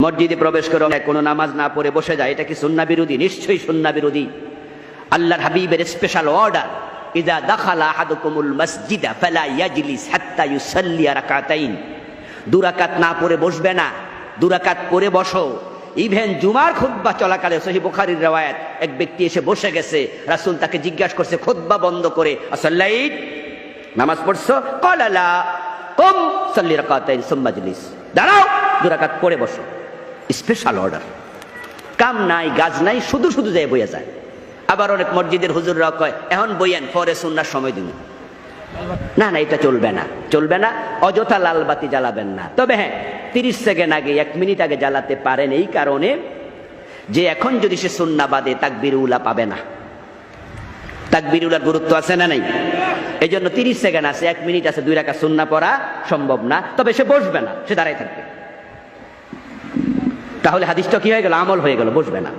মসজিদে প্রবেশ করে কোনো নামাজ না পড়ে বসে যায়, এটা কি সুন্নাহ বিরোধী? নিশ্চয়ই সুন্নাহ বিরোধী। আল্লাহর হাবিবের স্পেশাল অর্ডার, ইযা দাখালা আহাদুকুমুল মাসজিদা ফালা ইয়াজলিস হাত্তা ইউসাল্লি রাকাতাইন। 2 রাকাত না পড়ে বসবে না, 2 রাকাত পড়ে বসো। ইভেন জুমার খুতবা চলাকালে সহিহ বুখারীর riwayat, এক ব্যক্তি এসে বসে গেছে, রাসূল তাকে জিজ্ঞাসা করছে খুতবা বন্ধ করে, আসাল্লাইত, নামাজ পড়ছো? ক্বালা লা, কুম সাল্লি রাকাতাইন সুম্মা জলিস, দাঁড়াও 2 রাকাত পড়ে বসো। Special order. কাম নাই গাজ নাই, শুধু শুধু যায় বইয়া যায়। আবার অনেক মসজিদের হুজুররা কয় এখন বইয়েন, পরে সুন্নাহর সময় দিন। না না, এটা চলবে না, চলবে না। অযথা লাল বাতি জ্বালাবেন না। তবে হ্যাঁ, 30 সেকেন্ড আগে, 1 মিনিট আগে জ্বালাতে পারেন, এই কারণে যে এখন যদি সে সুন্নাহ বাদে তাকবীর উলা পাবে না। তাকবীর উলার গুরুত্ব আছে না নাই? এই জন্য 30 সেকেন্ড আছে, 1 মিনিট আছে, 2 রাকাত সুন্নাহ পড়া সম্ভব না। তবে সে বসবে না, সে দাঁড়ায় থাকবে। তাহলে হাদিসটা কি হয়ে গেল? আমল হয়ে গেল, বসবে না।